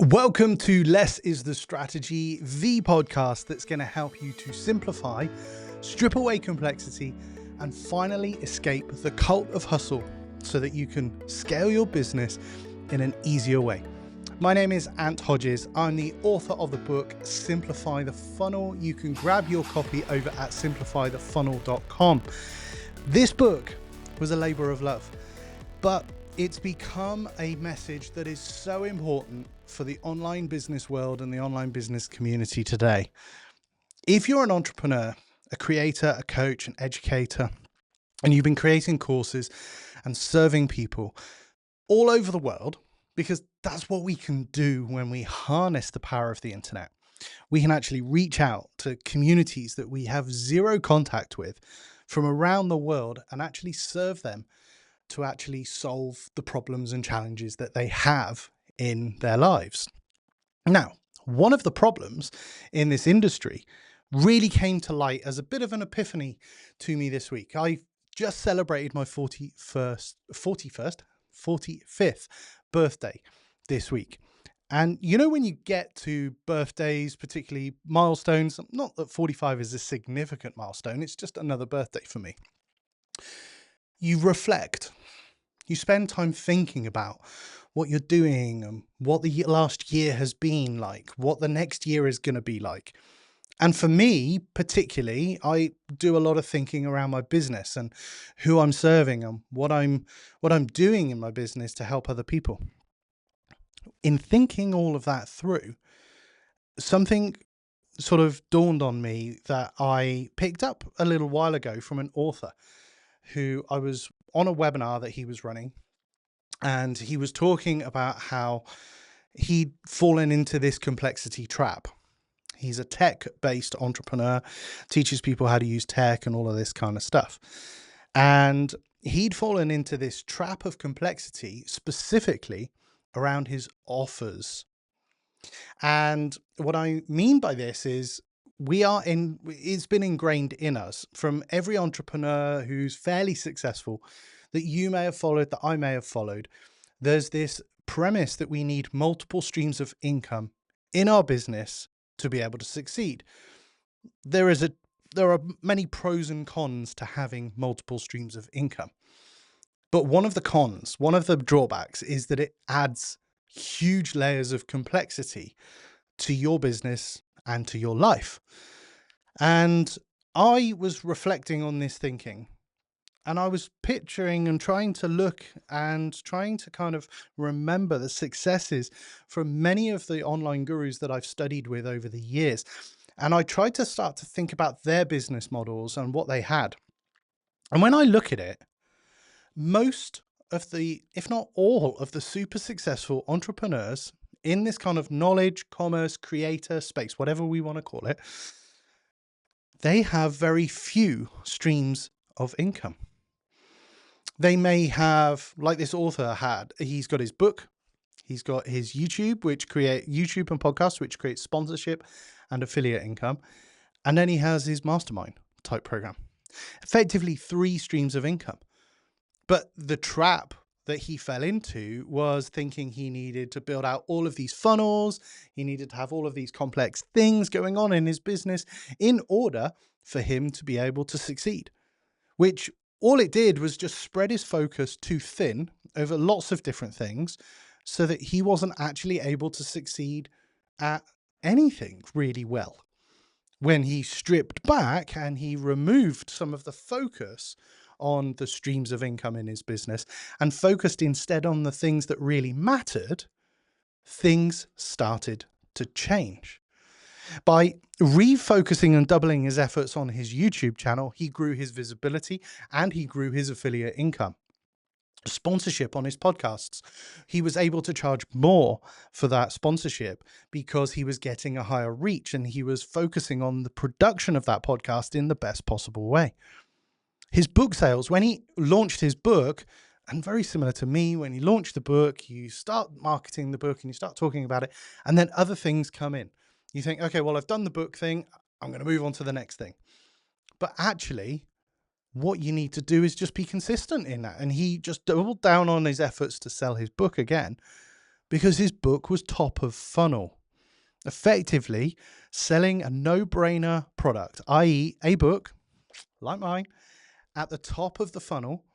Welcome to Less is the Strategy, the podcast that's going to help you to simplify, strip away complexity, and finally escape the cult of hustle so that you can scale your business in an easier way. My name is Hodges. I'm the author of the book Simplify the Funnel. You can grab your copy over at simplifythefunnel.com. This book was a labor of love, but it's become a message that is so important for the online business world and the online business community today. If you're an entrepreneur, a creator, a coach, an educator, and you've been creating courses and serving people all over the world, because that's what we can do when we harness the power of the internet. We can actually reach out to communities that we have zero contact with from around the world and actually serve them to actually solve the problems and challenges that they have in their lives. Now, one of the problems in this industry really came to light as a bit of an epiphany to me this week. I just celebrated my 45th birthday this week. And you know, when you get to birthdays, particularly milestones, not that 45 is a significant milestone, it's just another birthday for me. You reflect. You spend time thinking about what you're doing and what the last year has been like, what the next year is going to be like. And for me, particularly, I do a lot of thinking around my business and who I'm serving and what I'm doing in my business to help other people. In thinking all of that through, something sort of dawned on me that I picked up a little while ago from an author who I was on a webinar that he was running, and he was talking about how he'd fallen into this complexity trap. He's a tech-based entrepreneur, teaches people how to use tech and all of this kind of stuff. And he'd fallen into this trap of complexity specifically around his offers. And what I mean by this is it's been ingrained in us from every entrepreneur who's fairly successful that you may have followed, that I may have followed. There's this premise that we need multiple streams of income in our business to be able to succeed. There are many pros and cons to having multiple streams of income. But one of the drawbacks is that it adds huge layers of complexity to your business and to your life. And I was reflecting on this thinking, and I was picturing and trying to look and trying to kind of remember the successes from many of the online gurus that I've studied with over the years. And I tried to start to think about their business models and what they had. And when I look at it, most of the, if not all of the super successful entrepreneurs in this kind of knowledge, commerce, creator space, whatever we want to call it, they have very few streams of income. They may have, like this author had, he's got his book, he's got his YouTube and podcasts, which create sponsorship and affiliate income. And then he has his mastermind type program, effectively 3 streams of income. But the trap that he fell into was thinking he needed to build out all of these funnels. He needed to have all of these complex things going on in his business in order for him to be able to succeed, which all it did was just spread his focus too thin over lots of different things so that he wasn't actually able to succeed at anything really well. When he stripped back and he removed some of the focus on the streams of income in his business and focused instead on the things that really mattered, things started to change. By refocusing and doubling his efforts on his YouTube channel, he grew his visibility and he grew his affiliate income. Sponsorship on his podcasts, he was able to charge more for that sponsorship because he was getting a higher reach and he was focusing on the production of that podcast in the best possible way. His book sales, when he launched his book, and very similar to me, when you launch the book, you start marketing the book and you start talking about it, and then other things come in. You think, okay, well, I've done the book thing, I'm going to move on to the next thing. But actually, what you need to do is just be consistent in that. And he just doubled down on his efforts to sell his book again, because his book was top of funnel, effectively selling a no-brainer product, i.e. a book like mine at the top of the funnel,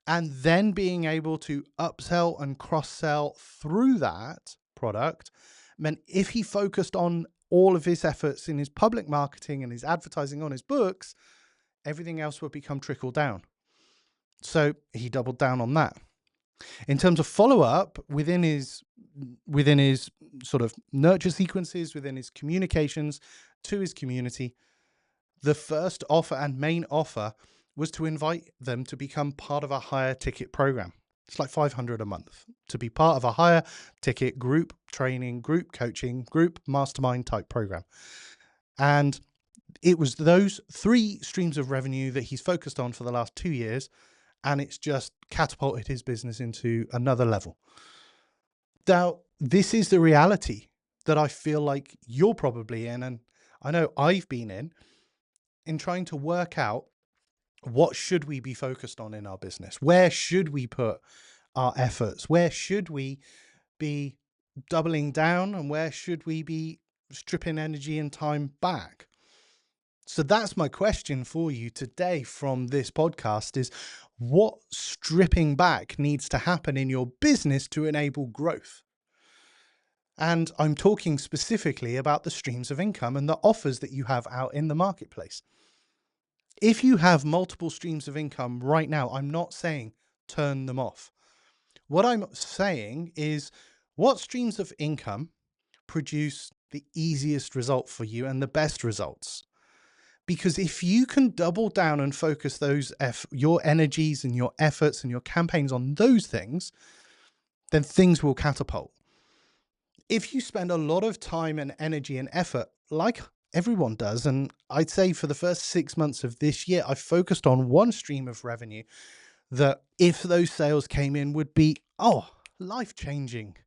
and then being able to upsell and cross-sell through that product meant if he focused on all of his efforts in his public marketing and his advertising on his books, everything else would become trickle down. So he doubled down on that. In terms of follow-up within his sort of nurture sequences, within his communications to his community, the first offer and main offer was to invite them to become part of a higher ticket program. It's like $500 a month to be part of a higher ticket group training, group coaching, group mastermind type program. And it was those 3 streams of revenue that he's focused on for the last 2 years, and it's just catapulted his business into another level. Now, this is the reality that I feel like you're probably in, and I know I've been in trying to work out what should we be focused on in our business? Where should we put our efforts? Where should we be doubling down, and where should we be stripping energy and time back? So that's my question for you today from this podcast is, what stripping back needs to happen in your business to enable growth? And I'm talking specifically about the streams of income and the offers that you have out in the marketplace. If you have multiple streams of income right now, I'm not saying turn them off. What I'm saying is, what streams of income produce the easiest result for you and the best results? Because if you can double down and focus your energies and your efforts and your campaigns on those things, then things will catapult. If you spend a lot of time and energy and effort, like everyone does, and I'd say for the first 6 months of this year, I focused on one stream of revenue that, if those sales came in, would be, life-changing.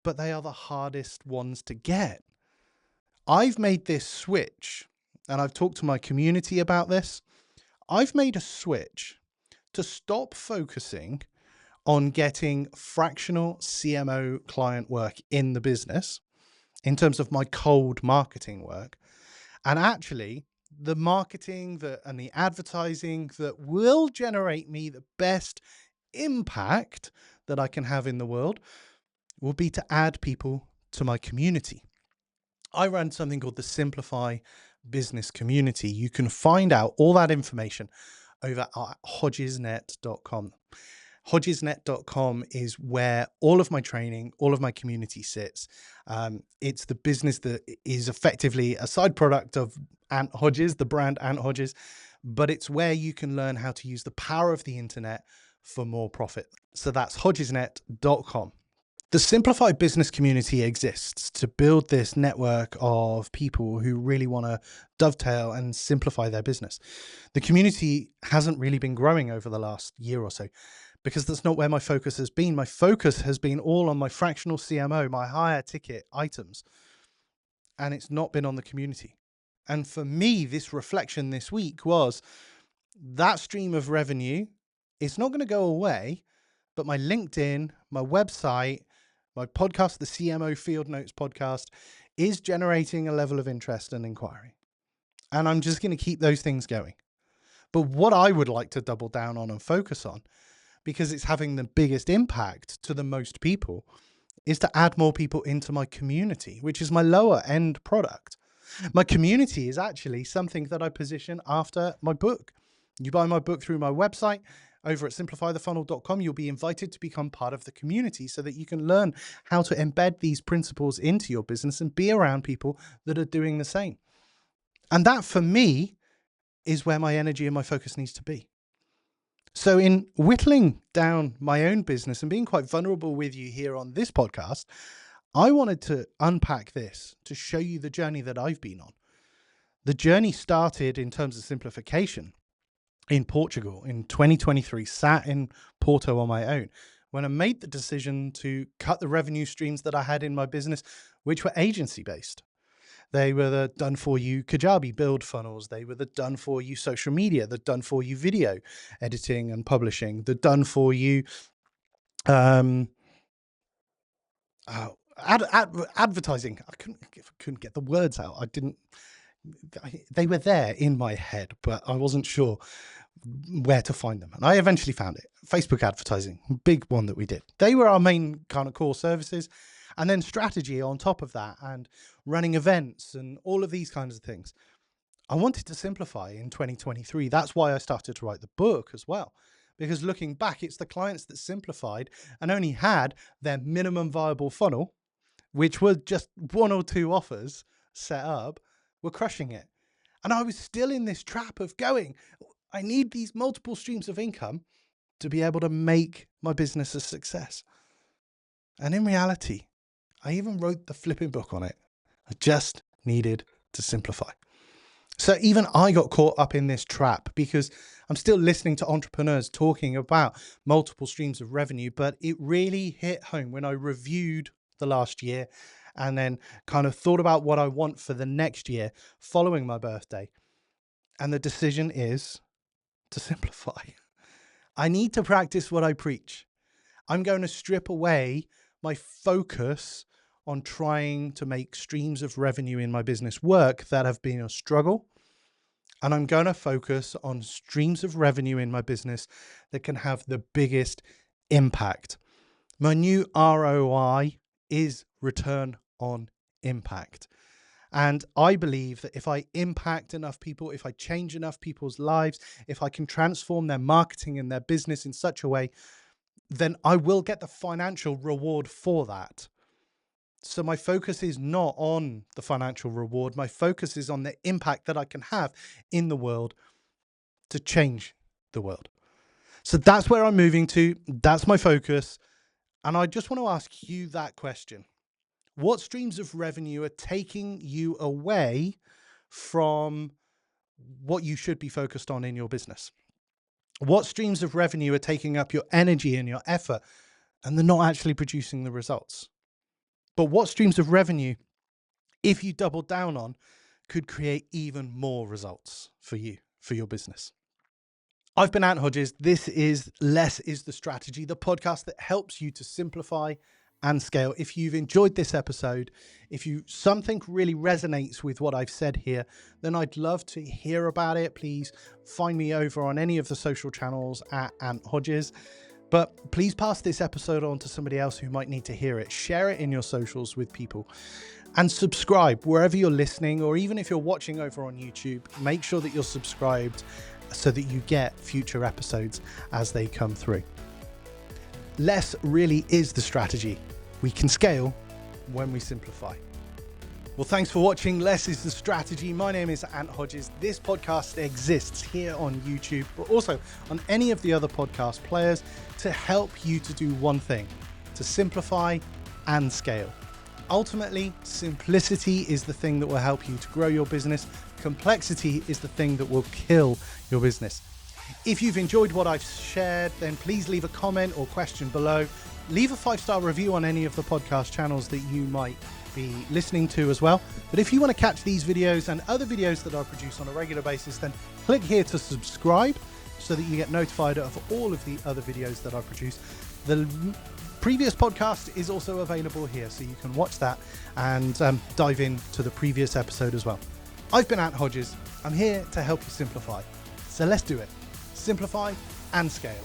But they are the hardest ones to get. I've made this switch, and I've talked to my community about this. I've made a switch to stop focusing on getting fractional CMO client work in the business in terms of my cold marketing work, and actually the marketing and the advertising that will generate me the best impact that I can have in the world will be to add people to my community. I run something called the Simplify Business Community. You can find out all that information over at hodgesnet.com. Hodgesnet.com is where all of my training, all of my community sits. It's the business that is effectively a side product of Ant Hodges, the brand Ant Hodges, but it's where you can learn how to use the power of the internet for more profit. So that's hodgesnet.com. The Simplified Business Community exists to build this network of people who really want to dovetail and simplify their business. The community hasn't really been growing over the last year or so, because that's not where my focus has been. My focus has been all on my fractional CMO, my higher ticket items, and it's not been on the community. And for me, this reflection this week was that stream of revenue, it's not going to go away, but my LinkedIn, my website, my podcast, the CMO Field Notes podcast, is generating a level of interest and inquiry. And I'm just going to keep those things going. But what I would like to double down on and focus on, because it's having the biggest impact to the most people, is to add more people into my community, which is my lower end product. My community is actually something that I position after my book. You buy my book through my website over at simplifythefunnel.com. You'll be invited to become part of the community so that you can learn how to embed these principles into your business and be around people that are doing the same. And that, for me, is where my energy and my focus needs to be. So in whittling down my own business and being quite vulnerable with you here on this podcast, I wanted to unpack this to show you the journey that I've been on. The journey started in terms of simplification in Portugal in 2023, sat in Porto on my own, when I made the decision to cut the revenue streams that I had in my business, which were agency-based. They were the done-for-you Kajabi build funnels. They were the done-for-you social media, the done-for-you video editing and publishing, the done-for-you Advertising. I couldn't get the words out. They were there in my head, but I wasn't sure where to find them. And I eventually found it. Facebook advertising, big one that we did. They were our main kind of core services. And then strategy on top of that, and running events and all of these kinds of things. I wanted to simplify in 2023. That's why I started to write the book as well. Because looking back, it's the clients that simplified and only had their minimum viable funnel, which was just 1 or 2 offers set up, were crushing it. And I was still in this trap of going, I need these multiple streams of income to be able to make my business a success. And in reality, I even wrote the flipping book on it. I just needed to simplify. So even I got caught up in this trap because I'm still listening to entrepreneurs talking about multiple streams of revenue, but it really hit home when I reviewed the last year and then kind of thought about what I want for the next year following my birthday. And the decision is to simplify. I need to practice what I preach. I'm going to strip away my focus on trying to make streams of revenue in my business work that have been a struggle. And I'm going to focus on streams of revenue in my business that can have the biggest impact. My new ROI is return on impact. And I believe that if I impact enough people, if I change enough people's lives, if I can transform their marketing and their business in such a way, then I will get the financial reward for that. So my focus is not on the financial reward. My focus is on the impact that I can have in the world to change the world. So that's where I'm moving to. That's my focus. And I just want to ask you that question. What streams of revenue are taking you away from what you should be focused on in your business? What streams of revenue are taking up your energy and your effort and they're not actually producing the results? But what streams of revenue, if you double down on, could create even more results for you, for your business? I've been Ant Hodges. This is Less is the Strategy, the podcast that helps you to simplify and scale. If you've enjoyed this episode, if something really resonates with what I've said here, then I'd love to hear about it. Please find me over on any of the social channels at Ant Hodges. But please pass this episode on to somebody else who might need to hear it. Share it in your socials with people and subscribe wherever you're listening, or even if you're watching over on YouTube, make sure that you're subscribed so that you get future episodes as they come through. Less really is the strategy. We can scale when we simplify. Well, thanks for watching Less is the Strategy. My name is Ant Hodges. This podcast exists here on YouTube, but also on any of the other podcast players to help you to do one thing, to simplify and scale. Ultimately, simplicity is the thing that will help you to grow your business. Complexity is the thing that will kill your business. If you've enjoyed what I've shared, then please leave a comment or question below. Leave a 5-star review on any of the podcast channels that you might be listening to as well. But if you want to catch these videos and other videos that I produce on a regular basis, then click here to subscribe so that you get notified of all of the other videos that I produce. The previous podcast is also available here, so you can watch that and dive into the previous episode as well. I've been Ant Hodges. I'm here to help you simplify. So let's do it. Simplify and scale.